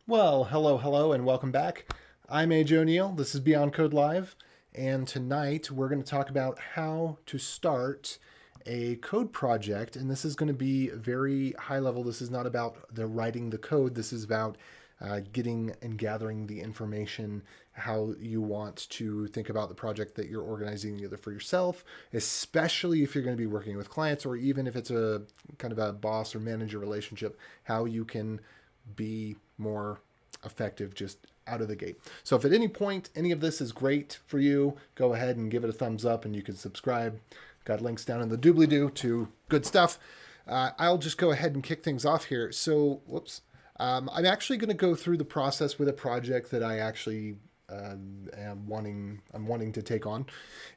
Well, hello, and welcome back. I'm AJ O'Neill. This is Beyond Code Live, and tonight we're going to talk about how to start a code project. And this is going to be very high level. This is not about the writing the code. This is about getting and gathering the information, how you want to think about the project that you're organizing either for yourself, especially if you're going to be working with clients, or even if it's a kind of a boss or manager relationship, how you can be more effective just out of the gate. So if at any point any of this is great for you, go ahead and give it a thumbs up, and you can subscribe. Got links down in the doobly-doo to good stuff. I'll just go ahead and kick things off here. So, whoops. I'm actually going to go through the process with a project that I actually I'm wanting to take on,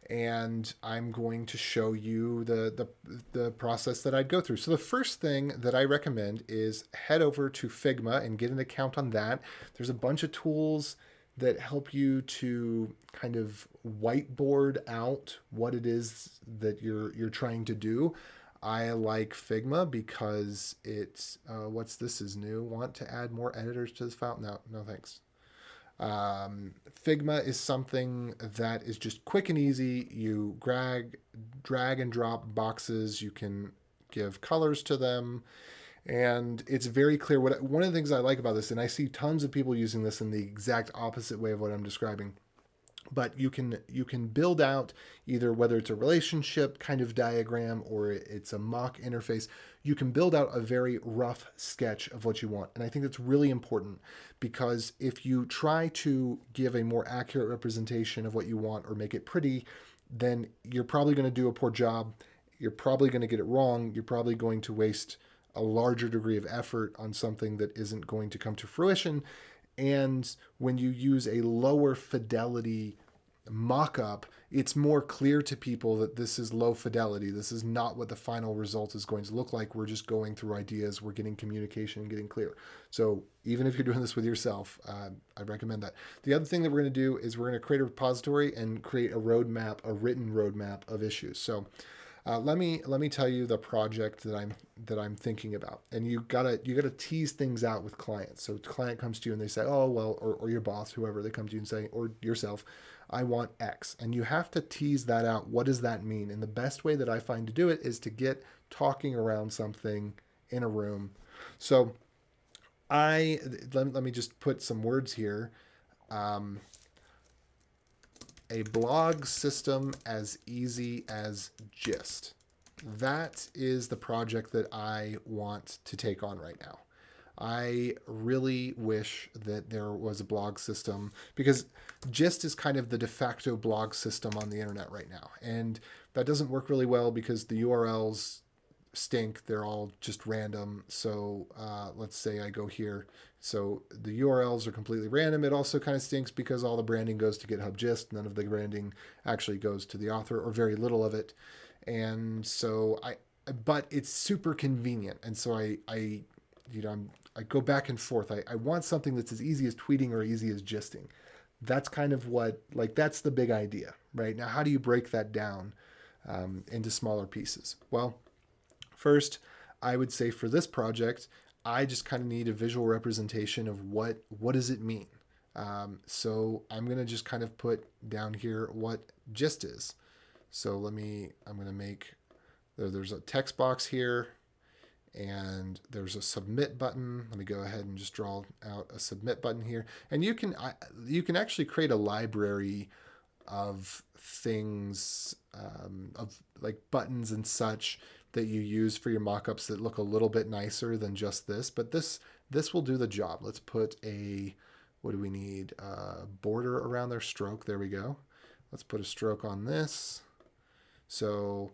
and I'm going to show you the process that I'd go through. So the first thing that I recommend is head over to Figma and get an account on that. There's a bunch of tools that help you to kind of whiteboard out what it is that you're trying to do. I like Figma because it's what's this is new. Want to add more editors to this file? No, thanks. Figma is something that is just quick and easy. You drag and drop boxes. You can give colors to them, and it's very clear. One of the things I like about this, and I see tons of people using this in the exact opposite way of what I'm describing, but you can build out either whether it's a relationship kind of diagram or it's a mock interface. You can build out a very rough sketch of what you want, and I think that's really important, because if you try to give a more accurate representation of what you want or make it pretty, then you're probably going to do a poor job. You're probably going to get it wrong. You're probably going to waste a larger degree of effort on something that isn't going to come to fruition. And when you use a lower fidelity mock-up, it's more clear to people that this is low fidelity. This is not what the final result is going to look like. We're just going through ideas. We're getting communication and getting clear. So even if you're doing this with yourself, I recommend that. The other thing that we're going to do is we're going to create a repository and create a roadmap, a written roadmap of issues. So let me tell you the project that I'm thinking about, and you gotta tease things out with clients. So client comes to you and they say, oh well, or your boss, whoever, they come to you and say, or yourself, I want X, and you have to tease that out. What does that mean? And the best way that I find to do it is to get talking around something in a room. So let me just put some words here. Um, a blog system as easy as Gist. That is the project that I want to take on right now. I really wish that there was a blog system, because Gist is kind of the de facto blog system on the internet right now. And that doesn't work really well because the URLs stink. They're all just random. So let's say I go here. So the URLs are completely random. It also kind of stinks because all the branding goes to GitHub Gist. None of the branding actually goes to the author, or very little of it. And so but it's super convenient. And so I go back and forth. I want something that's as easy as tweeting or easy as gisting. That's kind of that's the big idea, right? Now, how do you break that down into smaller pieces? Well, first, I would say for this project, I just kind of need a visual representation of what does it mean. So I'm going to just kind of put down here what gist is. So I'm going to make, there's a text box here, and there's a submit button. Let me go ahead and just draw out a submit button here. And you can actually create a library of things, of like buttons and such, that you use for your mockups that look a little bit nicer than just this. But this will do the job. Let's put what do we need? Border around their stroke. There we go. Let's put a stroke on this. So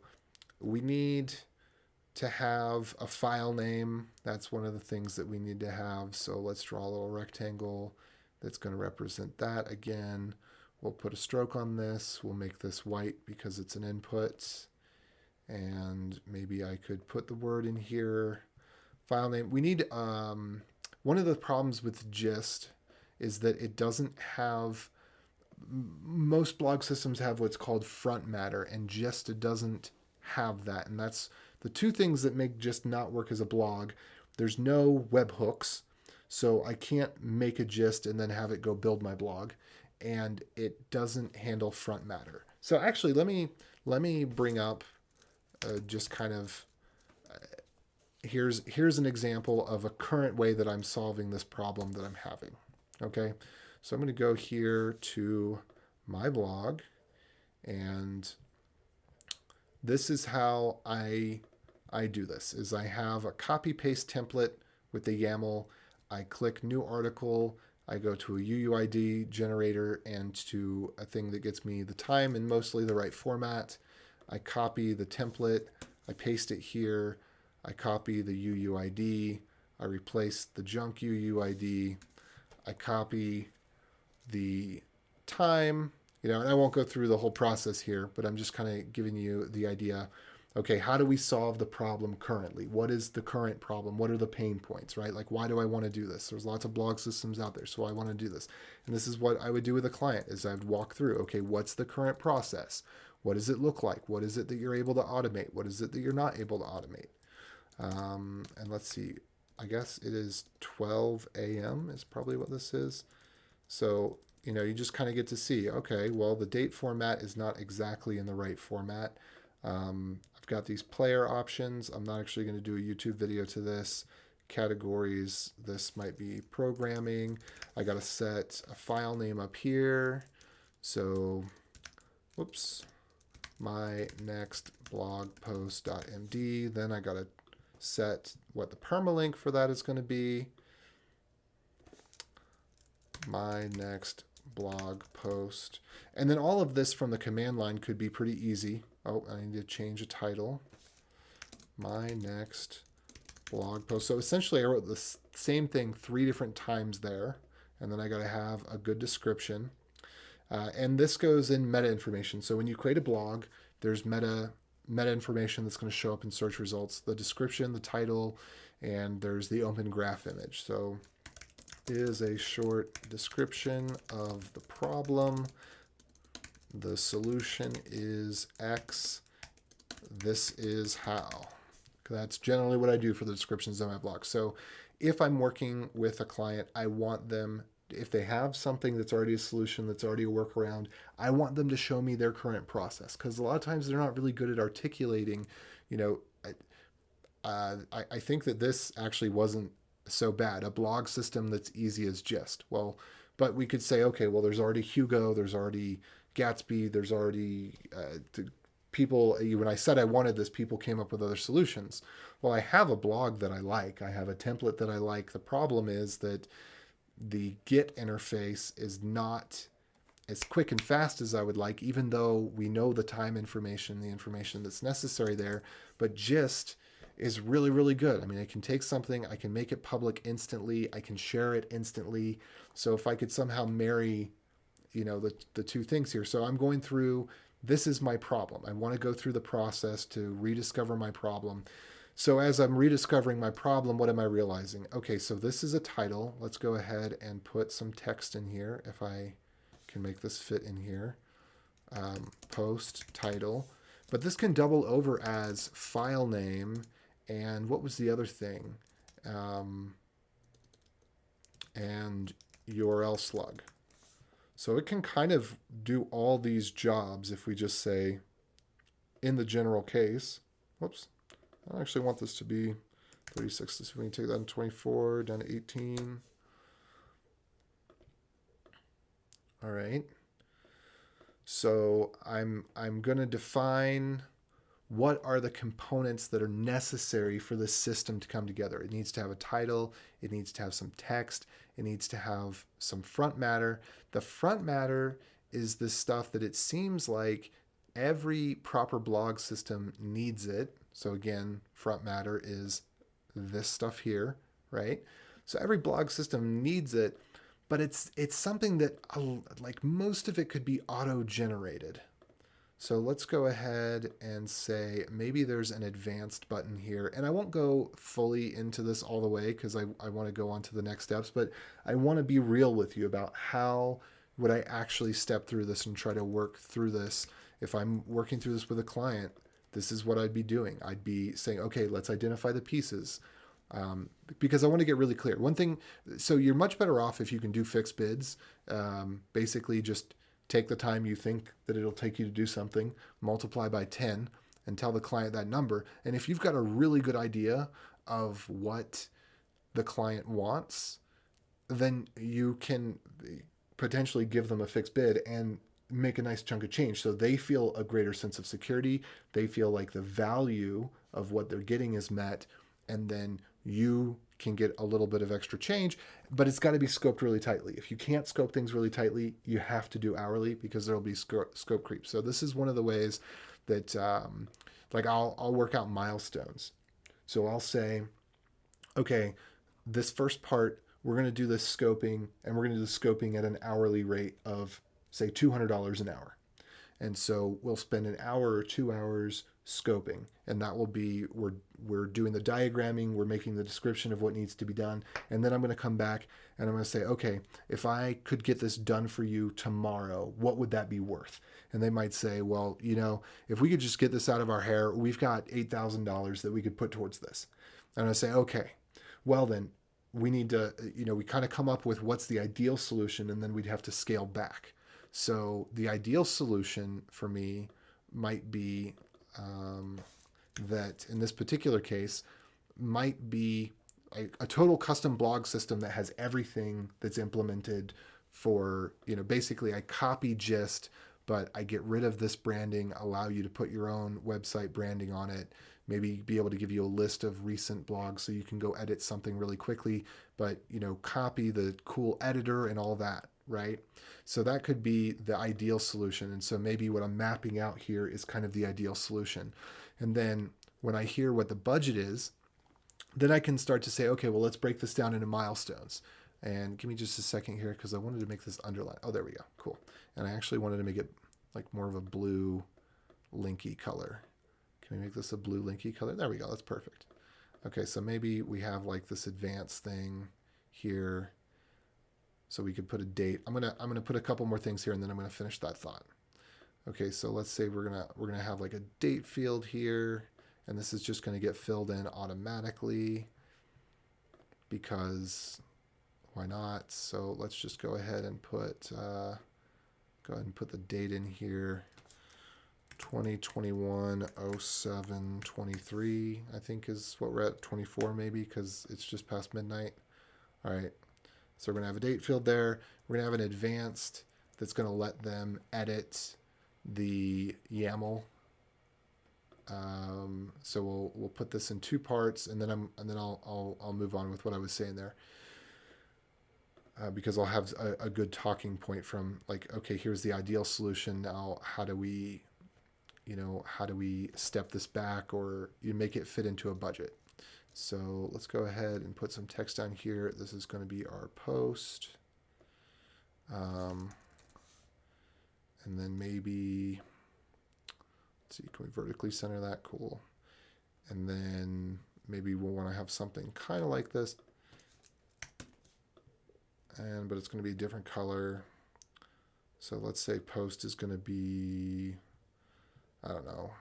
we need to have a file name. That's one of the things that we need to have. So let's draw a little rectangle that's going to represent that. Again, we'll put a stroke on this. We'll make this white because it's an input. And maybe I could put the word in here. File name. We need, one of the problems with Gist is that it doesn't have, most blog systems have what's called front matter, and Gist doesn't have that. And that's the two things that make Gist not work as a blog. There's no webhooks. So I can't make a gist and then have it go build my blog, and it doesn't handle front matter. So actually, let me bring up just kind of here's an example of a current way that I'm solving this problem that I'm having. Okay, so I'm going to go here to my blog, and this is how I do this. Is I have a copy paste template with the YAML. I click new article. I go to a UUID generator and to a thing that gets me the time in mostly the right format. I copy the template. I paste it here. I copy the UUID. I replace the junk UUID. I copy the time, and I won't go through the whole process here, but I'm just kind of giving you the idea. Okay, how do we solve the problem currently? What is the current problem? What are the pain points, right? Like, why do I want to do this? There's lots of blog systems out there, so I want to do this. And this is what I would do with a client is I would walk through, okay, what's the current process? What does it look like? What is it that you're able to automate? What is it that you're not able to automate? And let's see, I guess it is 12 a.m. is probably what this is. So, you just kind of get to see, okay, well, the date format is not exactly in the right format. I've got these player options. I'm not actually going to do a YouTube video to this. Categories, this might be programming. I got to set a file name up here. So, whoops, my next blog post.md. Then I got to set what the permalink for that is going to be. My next blog post. And then all of this from the command line could be pretty easy. Oh, I need to change a title. My next blog post. So essentially I wrote the same thing 3 different times there. And then I got to have a good description. And this goes in meta information. So when you create a blog, there's meta information that's going to show up in search results. The description, the title, and there's the open graph image. So is a short description of the problem. The solution is X. This is how. That's generally what I do for the descriptions of my blog. So if I'm working with a client, I want them, if they have something that's already a solution, that's already a workaround, I want them to show me their current process. Because a lot of times they're not really good at articulating, I think that this actually wasn't so bad. A blog system that's easy as gist. Well, but we could say, okay, well, there's already Hugo, there's already Gatsby, there's already people. When I said I wanted this, people came up with other solutions. Well, I have a blog that I like. I have a template that I like. The problem is that the Git interface is not as quick and fast as I would like, even though we know the time information, the information that's necessary there. But gist is really, really good. I mean, I can take something, I can make it public instantly, I can share it instantly. So if I could somehow marry, the 2 things here. So I'm going through, this is my problem. I want to go through the process to rediscover my problem. So as I'm rediscovering my problem, what am I realizing? Okay, so this is a title. Let's go ahead and put some text in here if I can make this fit in here. Post title. But this can double over as file name. And what was the other thing? And URL slug. So it can kind of do all these jobs if we just say, in the general case, whoops, I actually want this to be 36. So we can take that in 24 down to 18. All right. So I'm going to define what are the components that are necessary for this system to come together. It needs to have a title, it needs to have some text, it needs to have some front matter. The front matter is the stuff that it seems like every proper blog system needs it. So again, front matter is this stuff here, right? So every blog system needs it, but it's something that like most of it could be auto-generated. So let's go ahead and say maybe there's an advanced button here. And I won't go fully into this all the way because I want to go on to the next steps, but I want to be real with you about how would I actually step through this and try to work through this. If I'm working through this with a client, this is what I'd be doing. I'd be saying, okay, let's identify the pieces. Because I want to get really clear. One thing, so you're much better off if you can do fixed bids. Basically, just take the time you think that it'll take you to do something, multiply by 10, and tell the client that number. And if you've got a really good idea of what the client wants, then you can potentially give them a fixed bid and make a nice chunk of change so they feel a greater sense of security. They feel like the value of what they're getting is met, and then you can get a little bit of extra change, but it's got to be scoped really tightly. If you can't scope things really tightly, you have to do hourly because there'll be scope creep. So this is one of the ways that like I'll work out milestones. So I'll say, okay, this first part, we're going to do this scoping, and we're going to do the scoping at an hourly rate of, say, $200 an hour. And so we'll spend an hour or 2 hours scoping, and that will be, we're doing the diagramming, we're making the description of what needs to be done, and then I'm going to come back and I'm going to say, okay, if I could get this done for you tomorrow, what would that be worth? And they might say, well, if we could just get this out of our hair, we've got $8,000 that we could put towards this. And I say, okay, well then, we need to, we kind of come up with what's the ideal solution, and then we'd have to scale back. So the ideal solution for me might be that in this particular case might be a total custom blog system that has everything that's implemented for, basically I copy Gist, but I get rid of this branding, allow you to put your own website branding on it, maybe be able to give you a list of recent blogs so you can go edit something really quickly, but copy the cool editor and all that, right? So that could be the ideal solution. And so maybe what I'm mapping out here is kind of the ideal solution. And then when I hear what the budget is, then I can start to say, okay, well, let's break this down into milestones. And give me just a second here because I wanted to make this underline. Oh, there we go. Cool. And I actually wanted to make it like more of a blue linky color. Can we make this a blue linky color? There we go. That's perfect. Okay, so maybe we have like this advanced thing here. So we could put a date. I'm gonna put a couple more things here, and then I'm gonna finish that thought. Okay, so let's say we're gonna have like a date field here, and this is just gonna get filled in automatically because why not? So let's just go ahead and put the date in here. 2021 07 23 I think is what we're at. 24 maybe because it's just past midnight. All right, so we're gonna have a date field there. We're gonna have an advanced that's gonna let them edit the YAML. So we'll put this in two parts, and then I'll move on with what I was saying there. Because I'll have a good talking point from like, okay, here's the ideal solution. Now how do we step this back or you make it fit into a budget? So let's go ahead and put some text down here. This is going to be our post. And then maybe, let's see, can we vertically center that? Cool. And then maybe we'll want to have something kind of like this. But it's going to be a different color. So let's say post is going to be, I don't know.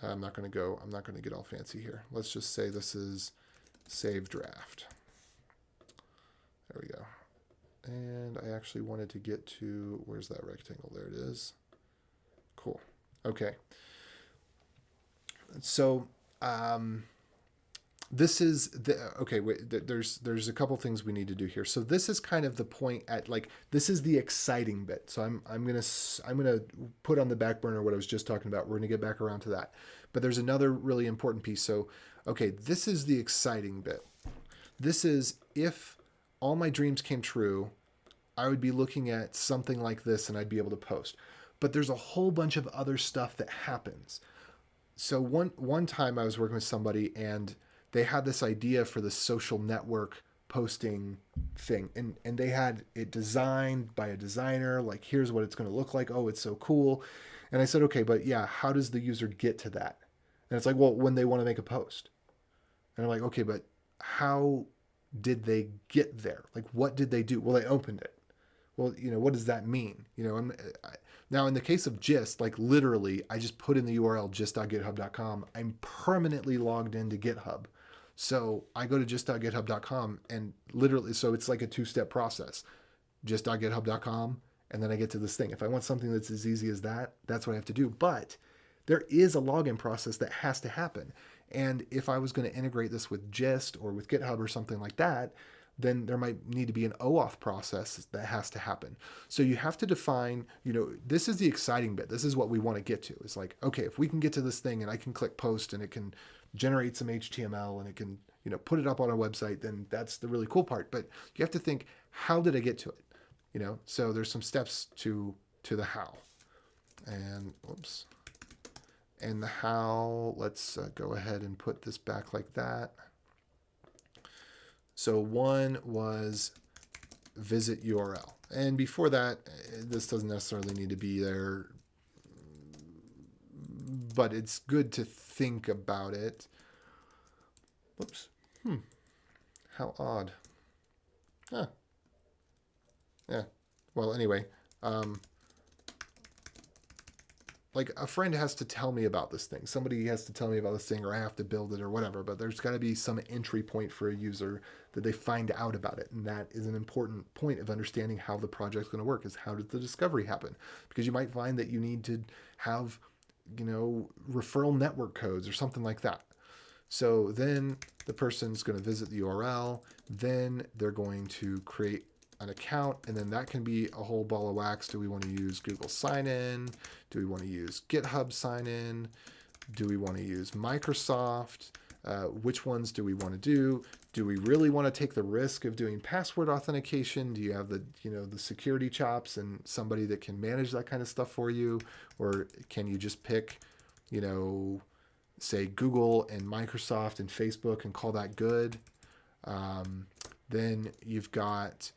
I'm not going to get all fancy here. Let's just say this is save draft. There we go. And I actually wanted to get to, where's that rectangle? There it is. Cool. Okay. So, this is okay. Wait, there's a couple things we need to do here. So this is kind of the point at like, this is the exciting bit. So I'm gonna put on the back burner what I was just talking about. We're gonna get back around to that. But there's another really important piece. So, okay, this is the exciting bit. This is if all my dreams came true, I would be looking at something like this and I'd be able to post. But there's a whole bunch of other stuff that happens. So one time I was working with somebody and they had this idea for the social network posting thing, and they had it designed by a designer, like here's what it's going to look like. Oh, it's so cool. And I said, okay, but yeah, how does the user get to that? And it's like, well, when they want to make a post. And I'm like, okay, but how did they get there? Like, what did they do? Well, they opened it. Well, what does that mean? Now, in the case of Gist, like literally, I just put in the URL gist.github.com. I'm permanently logged into GitHub. So I go to gist.github.com and literally, so it's like a two-step process. Gist.github.com, and then I get to this thing. If I want something that's as easy as that, that's what I have to do. But there is a login process that has to happen. And if I was going to integrate this with Gist or with GitHub or something like that, then there might need to be an OAuth process that has to happen. So you have to define, this is the exciting bit. This is what we want to get to. It's like, okay, if we can get to this thing and I can click post and it can generate some HTML and it can, put it up on our website, then that's the really cool part. But you have to think, how did I get to it? So there's some steps to the how. And whoops. And the how, let's go ahead and put this back like that. So one was visit URL. And before that, this doesn't necessarily need to be there, but it's good to think about it. Whoops. How odd. Huh. Yeah. Well, anyway, like a friend has to tell me about this thing. Somebody has to tell me about this thing, or I have to build it or whatever, but there's got to be some entry point for a user that they find out about it. And that is an important point of understanding how the project's going to work, is how does the discovery happen? Because you might find that you need to have, referral network codes or something like that. So then the person's going to visit the URL, then they're going to create an account, and then that can be a whole ball of wax. Do we want to use Google sign-in? Do we want to use GitHub sign-in? Do we want to use Microsoft? Which ones do we want to do? Do we really want to take the risk of doing password authentication? Do you have the security chops and somebody that can manage that kind of stuff for you? Or can you just pick, say Google and Microsoft and Facebook and call that good? Then you've got,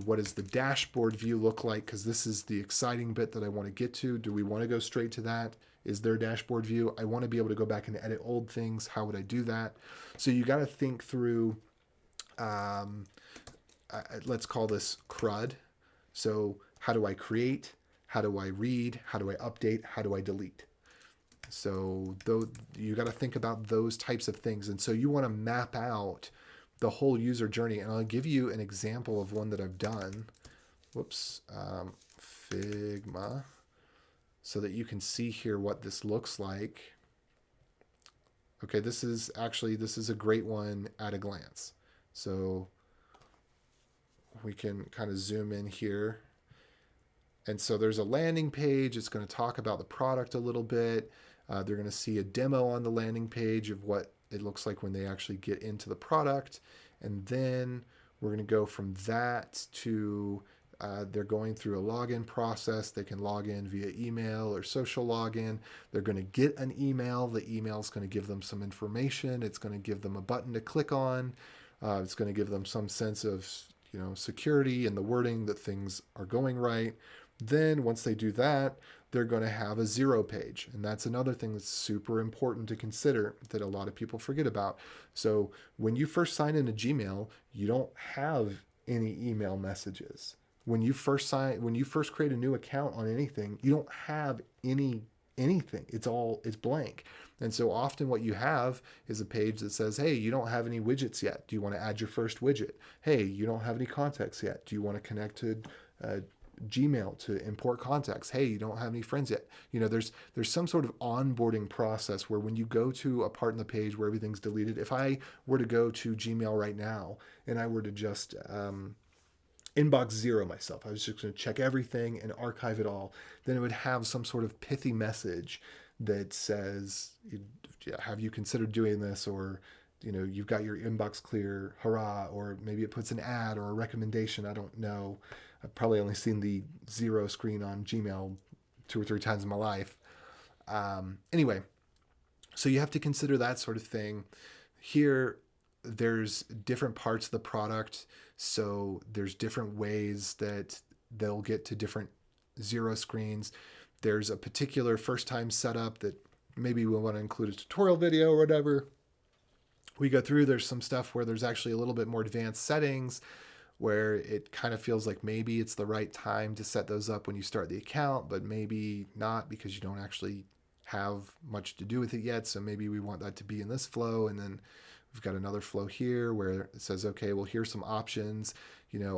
what does the dashboard view look like? Because this is the exciting bit that I want to get to. Do we want to go straight to that? Is there a dashboard view? I want to be able to go back and edit old things. How would I do that? So you got to think through, let's call this CRUD. So how do I create? How do I read? How do I update? How do I delete? So you got to think about those types of things. And so you want to map out the whole user journey. And I'll give you an example of one that I've done. Whoops. Figma. So that you can see here what this looks like. Okay, this is a great one at a glance. So we can kind of zoom in here. And so there's a landing page. It's going to talk about the product a little bit. They're going to see a demo on the landing page of what it looks like when they actually get into the product. And then we're going to go from that to they're going through a login process. They can log in via email or social login. They're going to get an email. The email is going to give them some information. It's going to give them a button to click on. It's going to give them some sense of security and the wording that things are going right. Then once they do that, they're going to have a zero page. And that's another thing that's super important to consider that a lot of people forget about. So when you first sign into Gmail, you don't have any email messages. When you first create a new account on anything, you don't have anything. It's blank. And so often what you have is a page that says, hey, you don't have any widgets yet. Do you want to add your first widget? Hey, you don't have any contacts yet. Do you want to connect to Gmail to import contacts? Hey, you don't have any friends yet. There's some sort of onboarding process where when you go to a part in the page where everything's deleted, if I were to go to Gmail right now and I were to just inbox zero myself, I was just going to check everything and archive it all, then it would have some sort of pithy message that says, have you considered doing this? Or you've got your inbox clear, hurrah. Or maybe it puts an ad or a recommendation. I don't know. I've probably only seen the zero screen on Gmail 2 or 3 times in my life. Anyway, so you have to consider that sort of thing. Here, there's different parts of the product. So there's different ways that they'll get to different zero screens. There's a particular first time setup that maybe we'll want to include a tutorial video or whatever. We go through, there's some stuff where there's actually a little bit more advanced settings where it kind of feels like maybe it's the right time to set those up when you start the account, but maybe not because you don't actually have much to do with it yet. So maybe we want that to be in this flow. And then we've got another flow here where it says, okay, well, here's some options.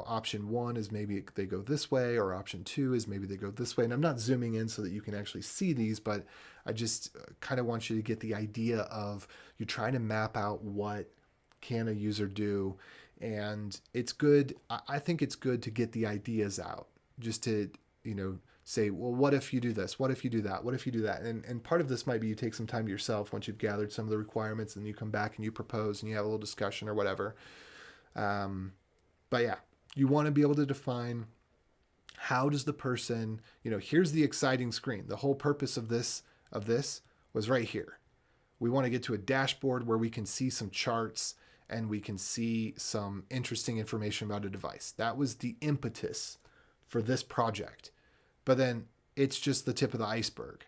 Option 1 is maybe they go this way, or option 2 is maybe they go this way. And I'm not zooming in so that you can actually see these, but I just kind of want you to get the idea of you're trying to map out what can a user do. And it's good. I think it's good to get the ideas out, just to, say, well, what if you do this? What if you do that? What if you do that? And part of this might be you take some time to yourself once you've gathered some of the requirements, and you come back and you propose and you have a little discussion or whatever. But yeah, you want to be able to define, how does the person, here's the exciting screen. The whole purpose of this was right here. We want to get to a dashboard where we can see some charts and we can see some interesting information about a device. That was the impetus for this project. But then it's just the tip of the iceberg,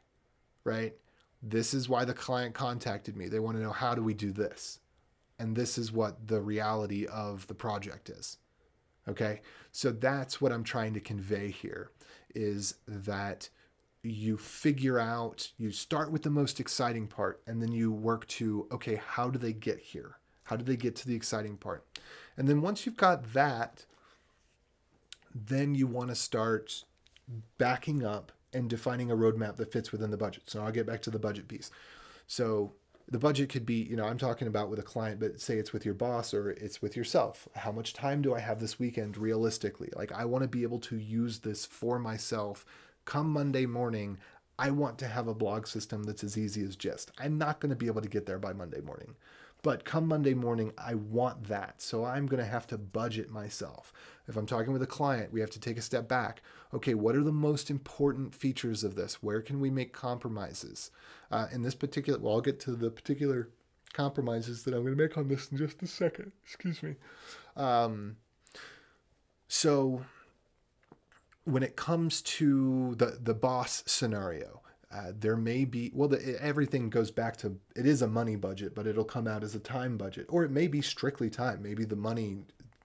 right? This is why the client contacted me. They want to know, how do we do this? And this is what the reality of the project is. Okay? So that's what I'm trying to convey here, is that you figure out, you start with the most exciting part, and then you work to, okay, how do they get here? How do they get to the exciting part? And then once you've got that, then you want to start backing up and defining a roadmap that fits within the budget. So I'll get back to the budget piece. So the budget could be, I'm talking about with a client, but say it's with your boss or it's with yourself. How much time do I have this weekend realistically? Like, I want to be able to use this for myself. Come Monday morning, I want to have a blog system that's as easy as Gist. I'm not going to be able to get there by Monday morning. But come Monday morning, I want that. So I'm going to have to budget myself. If I'm talking with a client, we have to take a step back. Okay, what are the most important features of this? Where can we make compromises? In this particular, I'll get to the particular compromises that I'm going to make on this in just a second. Excuse me. So when it comes to the boss scenario, there may be, everything goes back to, it is a money budget, but it'll come out as a time budget, or it may be strictly time. Maybe the money,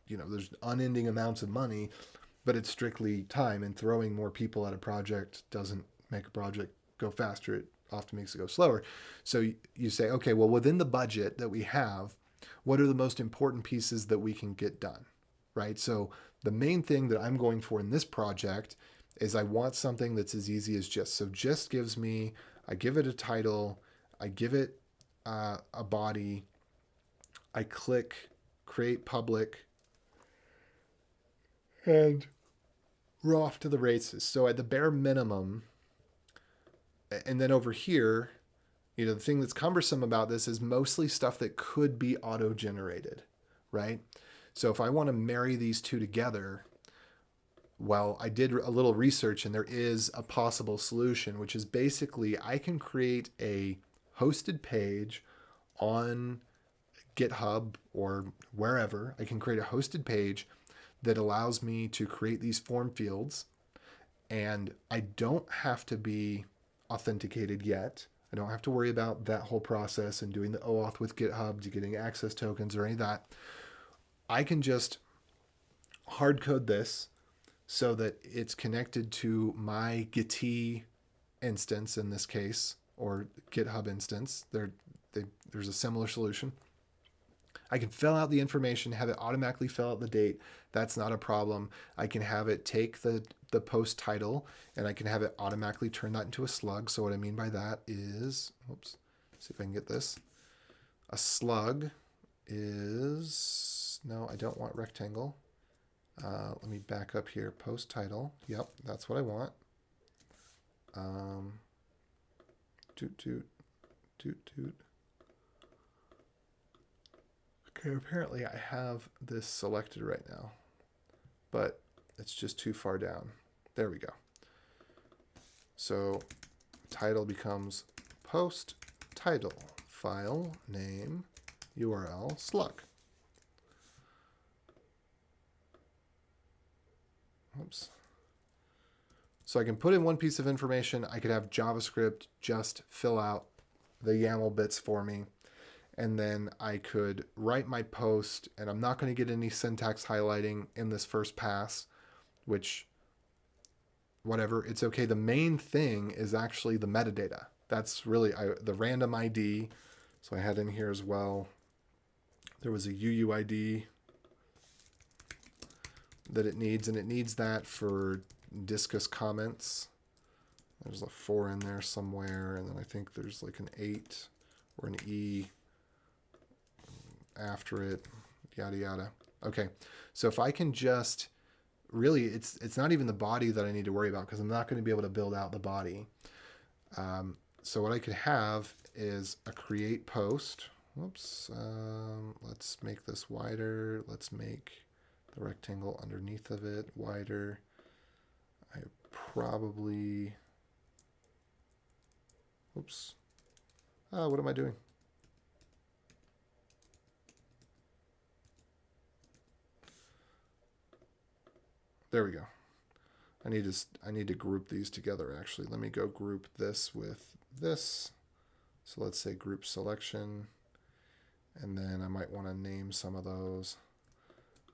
there's unending amounts of money, but it's strictly time, and throwing more people at a project doesn't make a project go faster. It often makes it go slower. So you say, okay, well, within the budget that we have, what are the most important pieces that we can get done, right? So the main thing that I'm going for in this project is I want something that's as easy as Gist. So Gist gives me, I give it a title, I give it a body, I click create public, and we're off to the races. So at the bare minimum, and then over here, the thing that's cumbersome about this is mostly stuff that could be auto-generated, right? So if I want to marry these two together, well, I did a little research, and there is a possible solution, which is basically I can create a hosted page on GitHub or wherever. I can create a hosted page that allows me to create these form fields, and I don't have to be authenticated yet. I don't have to worry about that whole process and doing the OAuth with GitHub to getting access tokens or any of that. I can just hard code this so that it's connected to my Git instance in this case, or GitHub instance. There's a similar solution. I can fill out the information, have it automatically fill out the date. That's not a problem. I can have it take the post title, and I can have it automatically turn that into a slug. So what I mean by that is, see if I can get this. A slug is, no, I don't want rectangle. Let me back up here. Post title. Yep, that's what I want. Toot. Okay, apparently I have this selected right now, but it's just too far down. There we go. So title becomes post title, file name, URL, slug. Oops. So I can put in one piece of information. I could have JavaScript just fill out the YAML bits for me. and then I could write my post, and I'm not going to get any syntax highlighting in this first pass, which, whatever, it's okay. The main thing is actually the metadata. That's really the random ID. So I had in here as well, there was a UUID that it needs, and it needs that for discus comments. There's a 4 in there somewhere, and then I think there's like an 8 or an E after it, yada yada. Okay, so if I can just really, it's not even the body that I need to worry about, because I'm not going to be able to build out the body. So what I could have is a create post. Whoops. Let's make this wider. Let's make the rectangle underneath of it wider. I probably, oops. What am I doing? There we go. I need to group these together, actually. Let me go group this with this. So let's say group selection, and then I might want to name some of those.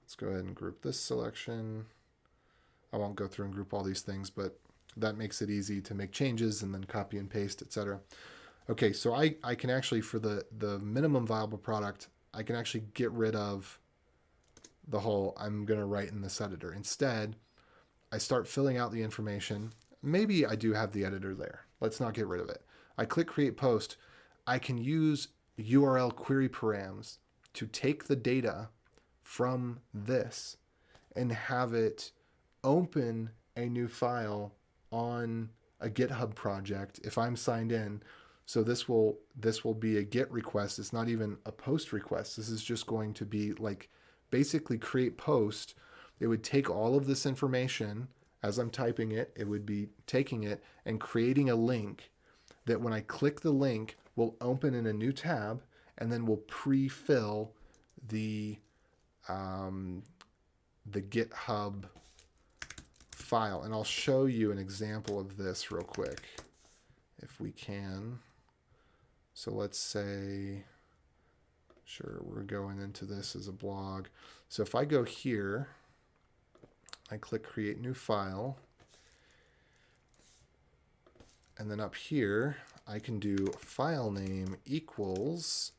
Let's go ahead and group this selection. I won't go through and group all these things, but that makes it easy to make changes and then copy and paste, etc. Okay, so I can actually, for the minimum viable product, I can actually get rid of the whole I'm going to write in this editor. Instead, I start filling out the information. Maybe I do have the editor there. Let's not get rid of it. I click create post. I can use URL query params to take the data from this and have it open a new file on a GitHub project if I'm signed in. So this will be a GET request. It's not even a post request. This is just going to be like basically create post. It would take all of this information as I'm typing it. It would be taking it and creating a link that when I click the link will open in a new tab, and then will pre-fill the GitHub file. And I'll show you an example of this real quick if we can. So let's say, sure, we're going into this as a blog. So if I go here, I click create new file, and then up here I can do file name equals,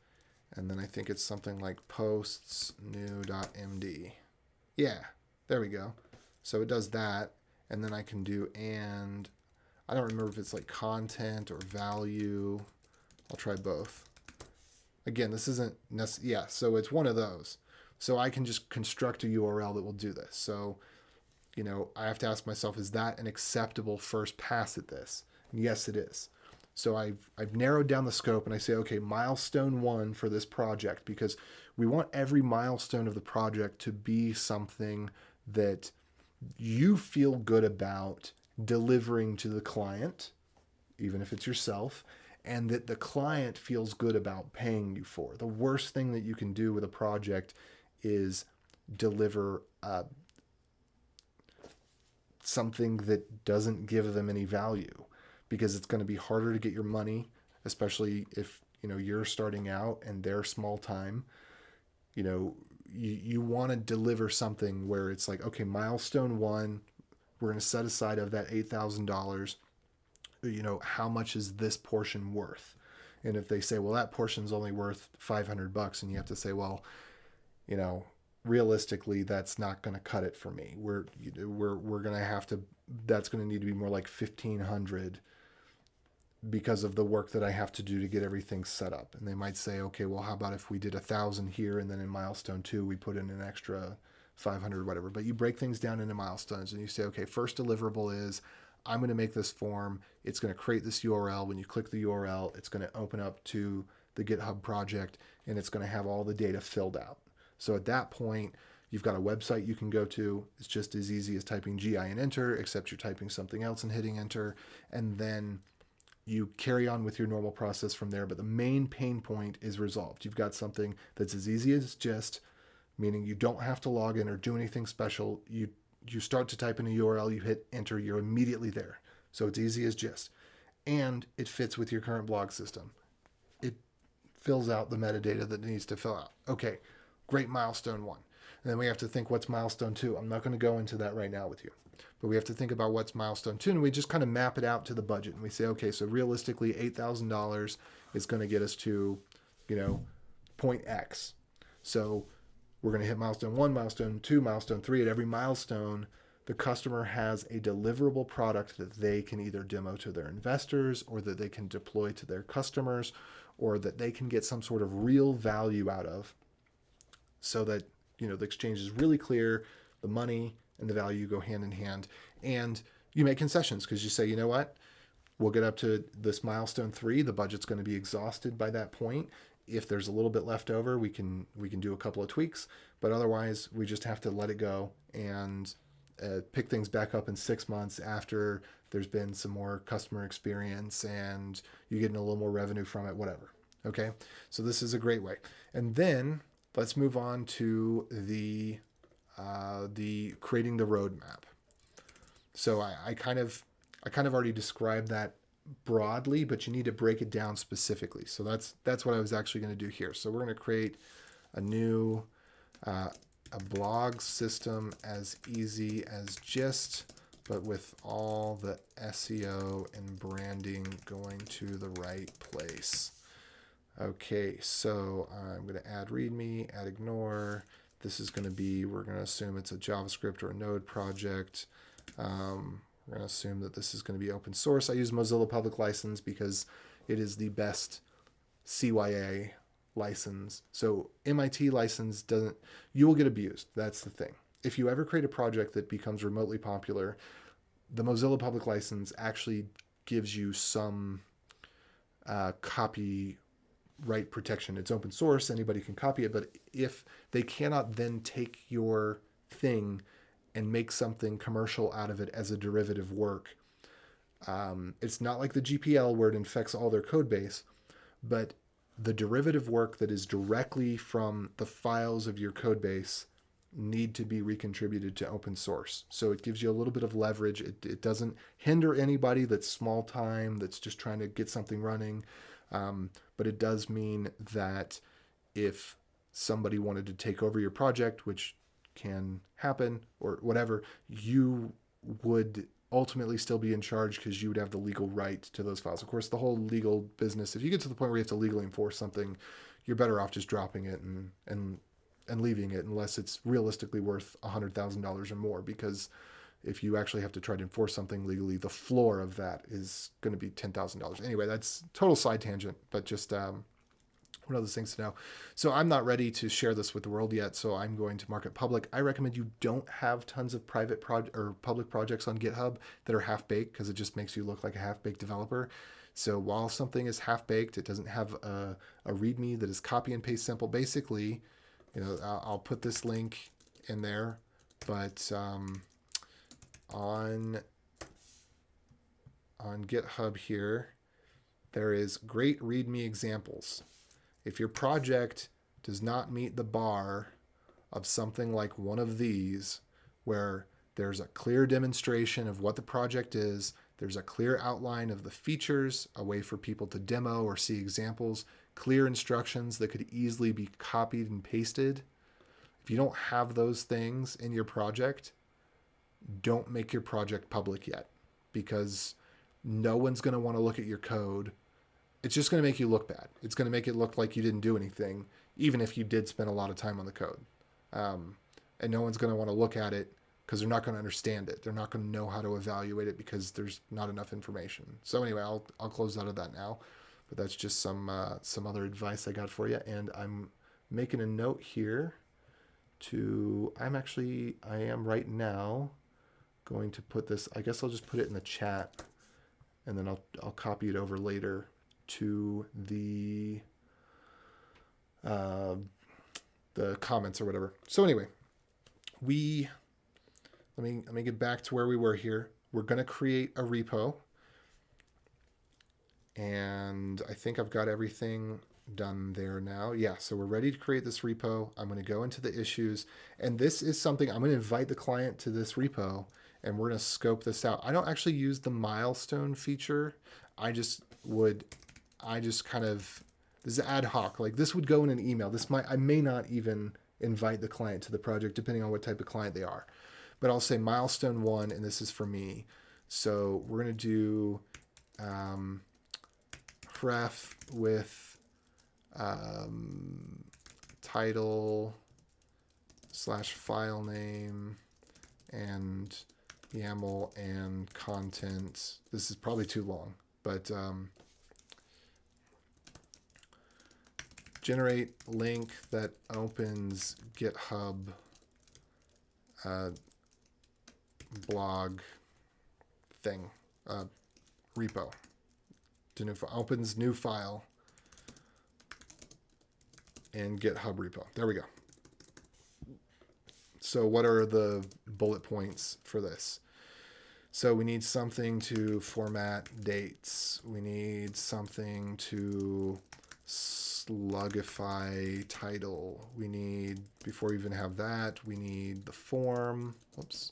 and then I think it's something like posts new.md. Yeah, there we go. So it does that, and then I can do, and I don't remember if it's like content or value. I'll try both. Again, this isn't necessary. Yeah, so it's one of those. So I can just construct a URL that will do this. So, you know, I have to ask myself, is that an acceptable first pass at this? And yes, it is. So I've narrowed down the scope, and I say, okay, milestone 1 for this project, because we want every milestone of the project to be something that you feel good about delivering to the client, even if it's yourself, and that the client feels good about paying you for. The worst thing that you can do with a project is deliver something that doesn't give them any value, because it's going to be harder to get your money, especially if, you know, you're starting out and they're small time. You know, you want to deliver something where it's like, okay, milestone 1, we're going to set aside of that $8,000, you know, how much is this portion worth? And if they say, well, that portion's only worth $500, and you have to say, well, you know, realistically, that's not going to cut it for me. We're going to have to, that's going to need to be more like 1,500 because of the work that I have to do to get everything set up. And they might say, okay, well, how about if we did 1,000 here, and then in milestone 2 we put in an extra 500, whatever. But you break things down into milestones, and you say, okay, first deliverable is I'm going to make this form. It's going to create this URL. When you click the URL, it's going to open up to the GitHub project, and it's going to have all the data filled out. So at that point, you've got a website you can go to. It's just as easy as typing GI and enter, except you're typing something else and hitting enter. And then you carry on with your normal process from there. But the main pain point is resolved. You've got something that's as easy as gist, meaning you don't have to log in or do anything special. You start to type in a URL, you hit enter, you're immediately there. So it's easy as gist. And it fits with your current blog system. It fills out the metadata that it needs to fill out. Okay, great, milestone 1. And then we have to think, what's milestone 2? I'm not going to go into that right now with you, but we have to think about what's milestone 2, and we just kind of map it out to the budget, and we say, okay, so realistically $8,000 is going to get us to, point X. So we're going to hit milestone 1, milestone 2, milestone 3. At every milestone, the customer has a deliverable product that they can either demo to their investors, or that they can deploy to their customers, or that they can get some sort of real value out of, so that the exchange is really clear, the money and the value go hand in hand. And you make concessions because you say, you know what, we'll get up to this milestone 3, the budget's going to be exhausted by that point. If there's a little bit left over, we can do a couple of tweaks, but otherwise we just have to let it go and pick things back up in 6 months after there's been some more customer experience and you're getting a little more revenue from it, whatever. Okay, so this is a great way. And then let's move on to the creating the roadmap. So I kind of already described that broadly, but you need to break it down specifically. So that's what I was actually going to do here. So we're going to create a new a blog system as easy as Gist, but with all the SEO and branding going to the right place. Okay, so I'm going to add README, add ignore. This is going to be, we're going to assume it's a JavaScript or a Node project. We're going to assume that this is going to be open source. I use Mozilla Public License because it is the best CYA license. So MIT license doesn't, you will get abused. That's the thing. If you ever create a project that becomes remotely popular, the Mozilla Public License actually gives you some copyright protection. It's open source, anybody can copy it, but if they cannot then take your thing and make something commercial out of it as a derivative work, it's not like the GPL where it infects all their code base, but the derivative work that is directly from the files of your code base need to be recontributed to open source. So it gives you a little bit of leverage. It doesn't hinder anybody that's small time, that's just trying to get something running. But it does mean that if somebody wanted to take over your project, which can happen or whatever, you would ultimately still be in charge because you would have the legal right to those files. Of course, the whole legal business, if you get to the point where you have to legally enforce something, you're better off just dropping it and leaving it unless it's realistically worth $100,000 or more, because if you actually have to try to enforce something legally, the floor of that is going to be $10,000. Anyway, that's total side tangent, but just one of those things to know. So I'm not ready to share this with the world yet, so I'm going to mark it public. I recommend you don't have tons of private or public projects on GitHub that are half-baked, because it just makes you look like a half-baked developer. So while something is half-baked, it doesn't have a README that is copy and paste simple. Basically, I'll put this link in there, but on GitHub here, there is great README examples. If your project does not meet the bar of something like one of these, where there's a clear demonstration of what the project is, there's a clear outline of the features, a way for people to demo or see examples, clear instructions that could easily be copied and pasted. If you don't have those things in your project, don't make your project public yet, because no one's going to want to look at your code. It's just going to make you look bad. It's going to make it look like you didn't do anything, even if you did spend a lot of time on the code. And no one's going to want to look at it because they're not going to understand it. They're not going to know how to evaluate it because there's not enough information. So anyway, I'll close out of that now. But that's just some other advice I got for you. And I'm making a note here I am right now going to put this, I guess I'll just put it in the chat, and then I'll copy it over later to the comments or whatever. So anyway, let me get back to where we were here. We're going to create a repo, and I think I've got everything done there now. Yeah, so we're ready to create this repo. I'm going to go into the issues, and this is something I'm going to invite the client to this repo, and we're going to scope this out. I don't actually use the milestone feature. I just kind of This is ad hoc. Like this would go in an email. I may not even invite the client to the project depending on what type of client they are. But I'll say milestone 1, and this is for me. So we're going to do pref with title / file name and YAML and content. This is probably too long, but generate link that opens GitHub blog thing, repo. Opens new file in GitHub repo. There we go. So what are the bullet points for this? So we need something to format dates. We need something to slugify title. We need, before we even have that, we need the form. Whoops.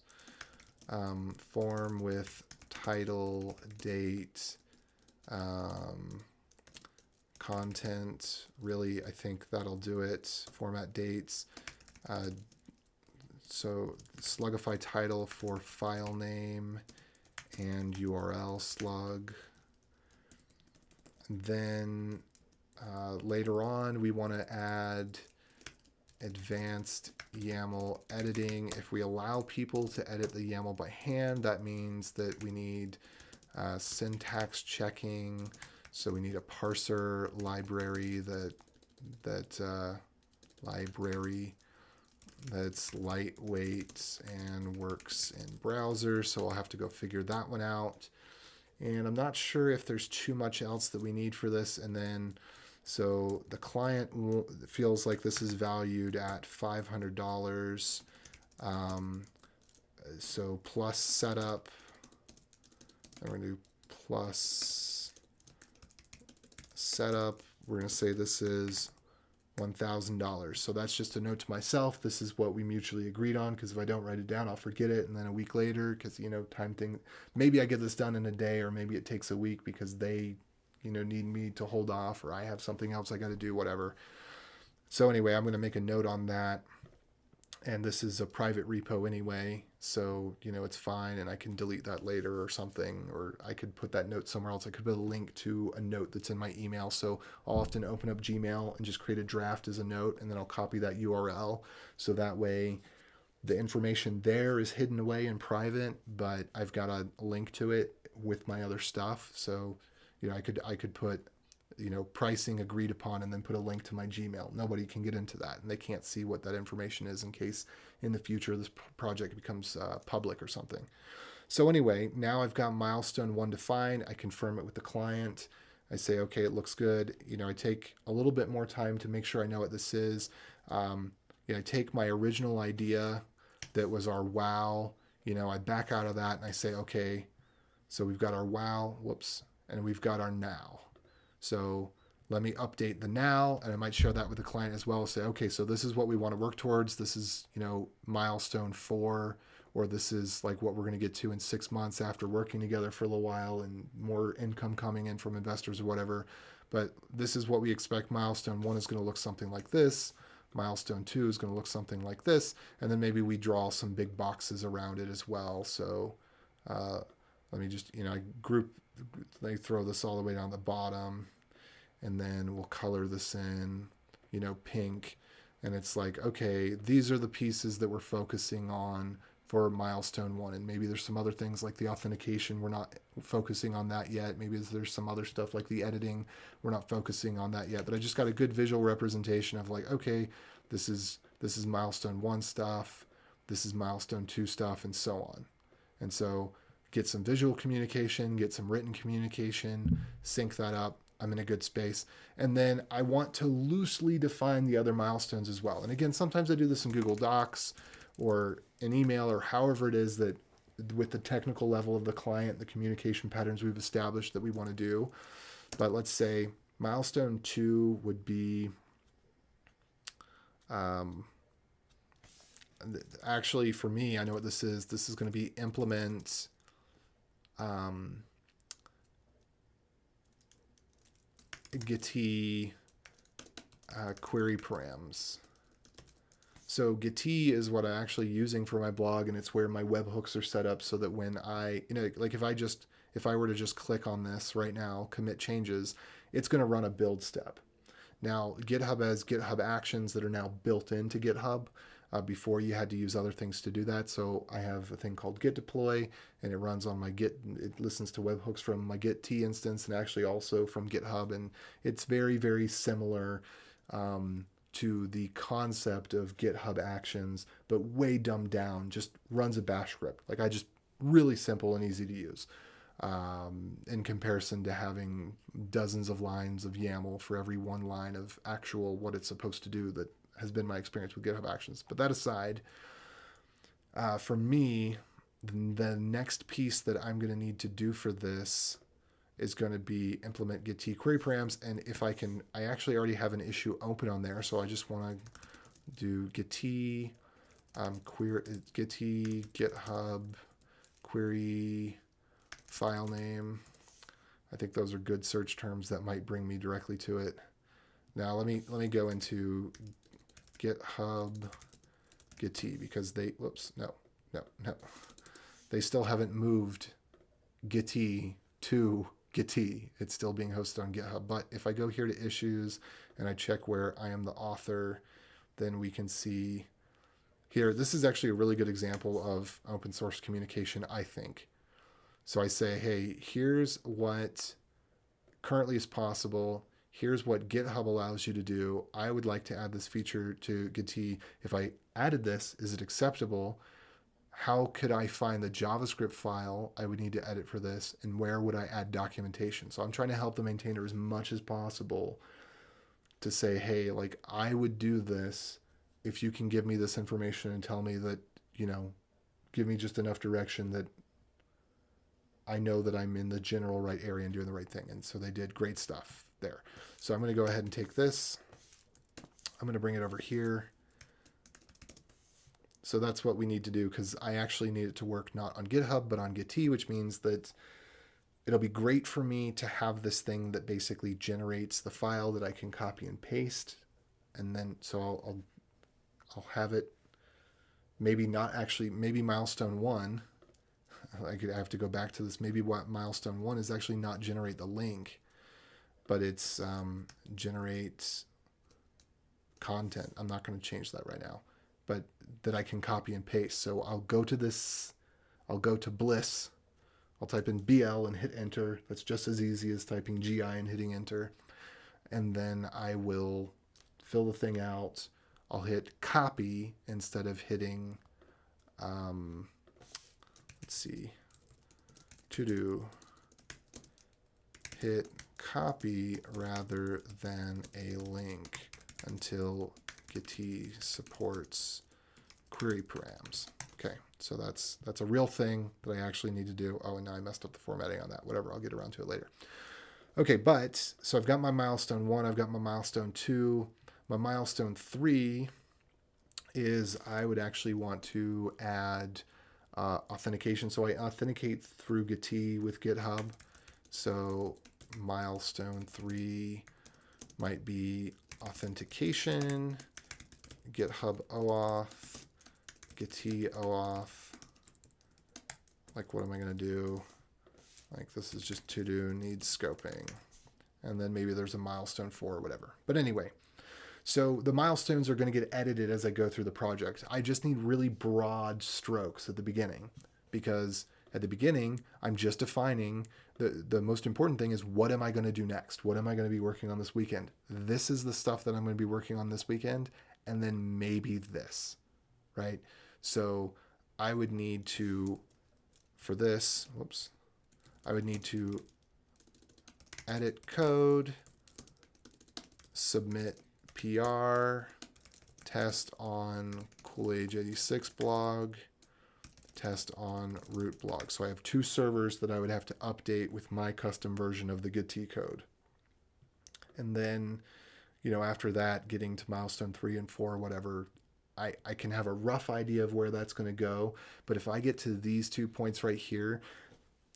Form with title, date, content. Really, I think that'll do it. Format dates. So slugify title for file name and URL slug. Then later on, we want to add advanced YAML editing. If we allow people to edit the YAML by hand, that means that we need syntax checking. So we need a parser library that's lightweight and works in browser. So I'll have to go figure that one out. And I'm not sure if there's too much else that we need for this. And then, so the client feels like this is valued at $500. So plus setup, I'm going to do plus setup. We're going to say this is $1,000. So that's just a note to myself. This is what we mutually agreed on, because if I don't write it down, I'll forget it. And then a week later, because, time thing, maybe I get this done in a day, or maybe it takes a week because they, need me to hold off, or I have something else I got to do, whatever. So anyway, I'm going to make a note on that. And this is a private repo anyway. So, it's fine. And I can delete that later or something, or I could put that note somewhere else. I could put a link to a note that's in my email. So I'll often open up Gmail and just create a draft as a note, and then I'll copy that URL. So that way the information there is hidden away in private, but I've got a link to it with my other stuff. So, I could put, pricing agreed upon, and then put a link to my Gmail. Nobody can get into that, and they can't see what that information is in case in the future this project becomes public or something. So anyway, now I've got milestone 1 defined. I confirm it with the client. I say, okay, it looks good. I take a little bit more time to make sure I know what this is. I take my original idea that was our wow. I back out of that and I say, okay, so we've got our wow, and we've got our now. So let me update the now, and I might share that with the client as well. Say, okay, so this is what we want to work towards. This is, milestone 4, or this is like what we're going to get to in 6 months after working together for a little while and more income coming in from investors or whatever. But this is what we expect. Milestone 1 is going to look something like this. Milestone 2 is going to look something like this. And then maybe we draw some big boxes around it as well. So let me just, they throw this all the way down the bottom, and then we'll color this in, pink. And it's like, okay, these are the pieces that we're focusing on for milestone 1. And maybe there's some other things like the authentication. We're not focusing on that yet. Maybe there's some other stuff like the editing. We're not focusing on that yet. But I just got a good visual representation of like, okay, this is milestone 1 stuff. This is milestone 2 stuff, and so on. And so get some visual communication, get some written communication, sync that up. I'm in a good space. And then I want to loosely define the other milestones as well. And again, sometimes I do this in Google Docs or an email, or however it is that with the technical level of the client, the communication patterns we've established that we want to do. But let's say milestone 2 would be, actually for me, I know what this is. This is going to be implement Gitee query params. So Git is what I'm actually using for my blog, and it's where my webhooks are set up so that when I, like if I were to just click on this right now, commit changes, it's going to run a build step. Now, GitHub has GitHub Actions that are now built into GitHub. Before you had to use other things to do that. So I have a thing called Git deploy, and it runs on my Git. It listens to webhooks from my Git instance, and actually also from GitHub. And it's very, very similar to the concept of GitHub Actions, but way dumbed down. Just runs a bash script. Like I just really simple and easy to use. In comparison to having dozens of lines of YAML for every one line of actual what it's supposed to do, that has been my experience with GitHub Actions. But that aside, for me, the next piece that I'm going to need to do for this is going to be implement Git query params. And if I can, I actually already have an issue open on there, so I just want to do Git query Git GitHub query file name. I think those are good search terms that might bring me directly to it. Now let me go into GitHub Git because they, whoops, no. They still haven't moved Git to Git. It's still being hosted on GitHub. But if I go here to issues and I check where I am the author, then we can see here, this is actually a really good example of open source communication, I think. So I say, hey, here's what currently is possible. Here's what GitHub allows you to do. I would like to add this feature to Git. If I added this, is it acceptable? How could I find the JavaScript file I would need to edit for this? And where would I add documentation? So I'm trying to help the maintainer as much as possible to say, hey, like I would do this if you can give me this information and tell me that, give me just enough direction that I know that I'm in the general right area and doing the right thing. And so they did great stuff there. So I'm going to go ahead and take this. I'm going to bring it over here. So that's what we need to do, because I actually need it to work not on GitHub, but on Git, which means that it'll be great for me to have this thing that basically generates the file that I can copy and paste. And then, so I'll have it, maybe not actually, maybe milestone 1, I have to go back to this. Maybe what milestone 1 is actually not generate the link, but it's generate content. I'm not going to change that right now, but that I can copy and paste. So I'll go to this, I'll go to Bliss, I'll type in BL and hit enter. That's just as easy as typing GI and hitting enter. And then I will fill the thing out. I'll hit copy instead of hitting, let's see, to do, hit copy rather than a link until Git supports query params. Okay, so that's a real thing that I actually need to do. Oh, and now I messed up the formatting on that. Whatever, I'll get around to it later. Okay, but so I've got my milestone 1, I've got my milestone 2. My milestone 3 is I would actually want to add authentication. So I authenticate through Git with GitHub. So milestone 3 might be authentication, GitHub OAuth, Git OAuth. Like, what am I going to do? Like, this is just to do, needs scoping. And then maybe there's a milestone 4 or whatever. But anyway, so the milestones are going to get edited as I go through the project. I just need really broad strokes at the beginning, because at the beginning, I'm just defining the most important thing is, what am I going to do next? What am I going to be working on this weekend? This is the stuff that I'm going to be working on this weekend, and then maybe this, right? So I would need to, for this, whoops, I would need to edit code, submit PR, test on Cool-Age 86 blog, test on root blog. So I have 2 servers that I would have to update with my custom version of the Git code. And then, after that, getting to milestone 3 and 4, whatever, I can have a rough idea of where that's going to go. But if I get to these 2 points right here,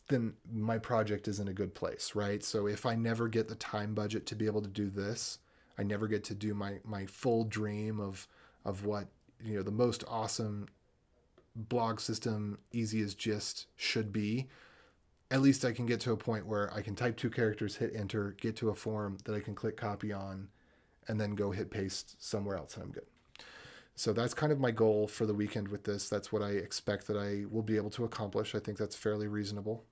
then my project is in a good place, right? So if I never get the time budget to be able to do this, I never get to do my full dream of what, the most awesome blog system, easy as gist should be. At least I can get to a point where I can type 2 characters, hit enter, get to a form that I can click copy on, and then go hit paste somewhere else, and I'm good. So that's kind of my goal for the weekend with this. That's what I expect that I will be able to accomplish. I think that's fairly reasonable.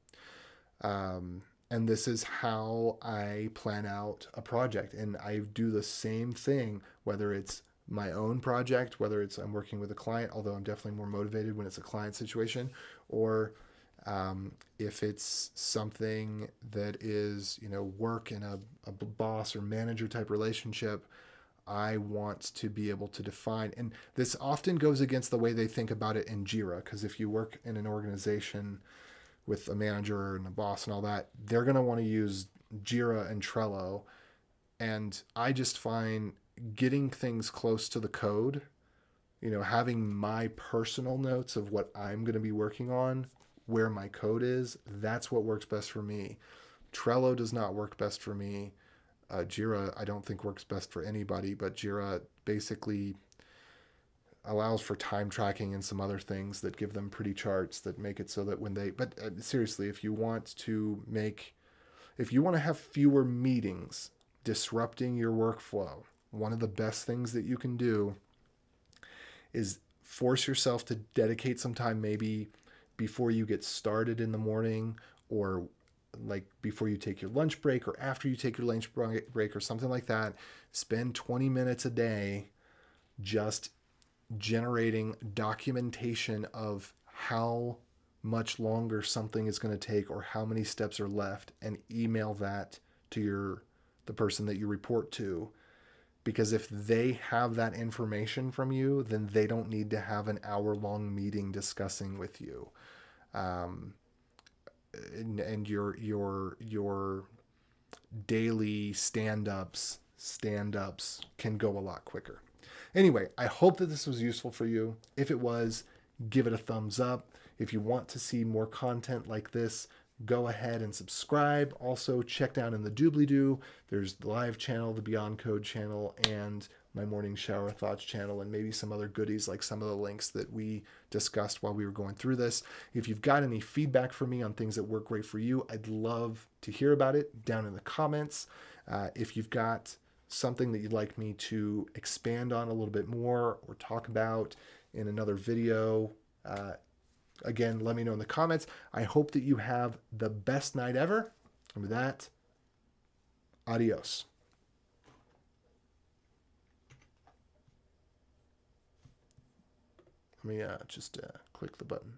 And this is how I plan out a project. And I do the same thing, whether it's my own project, whether it's I'm working with a client, although I'm definitely more motivated when it's a client situation, or if it's something that is, work in a boss or manager type relationship. I want to be able to define, and this often goes against the way they think about it in Jira, because if you work in an organization with a manager and a boss and all that, they're going to want to use Jira and Trello. And I just find getting things close to the code, having my personal notes of what I'm going to be working on, where my code is, that's what works best for me. Trello does not work best for me. Jira, I don't think works best for anybody, but Jira basically allows for time tracking and some other things that give them pretty charts that make it so that when they, but seriously, if you want to have fewer meetings disrupting your workflow, one of the best things that you can do is force yourself to dedicate some time, maybe before you get started in the morning, or like before you take your lunch break or after you take your lunch break or something like that. Spend 20 minutes a day just generating documentation of how much longer something is going to take or how many steps are left, and email that to the person that you report to. Because if they have that information from you, then they don't need to have an hour-long meeting discussing with you. And your daily stand-ups can go a lot quicker. Anyway, I hope that this was useful for you. If it was, give it a thumbs up. If you want to see more content like this, go ahead and subscribe. Also, check down in the doobly-doo. There's the live channel, the Beyond Code channel, and my Morning Shower Thoughts channel, and maybe some other goodies like some of the links that we discussed while we were going through this. If you've got any feedback for me on things that work great for you, I'd love to hear about it down in the comments. If you've got something that you'd like me to expand on a little bit more or talk about in another video, again, let me know in the comments. I hope that you have the best night ever. And with that, adios. Let me just click the button.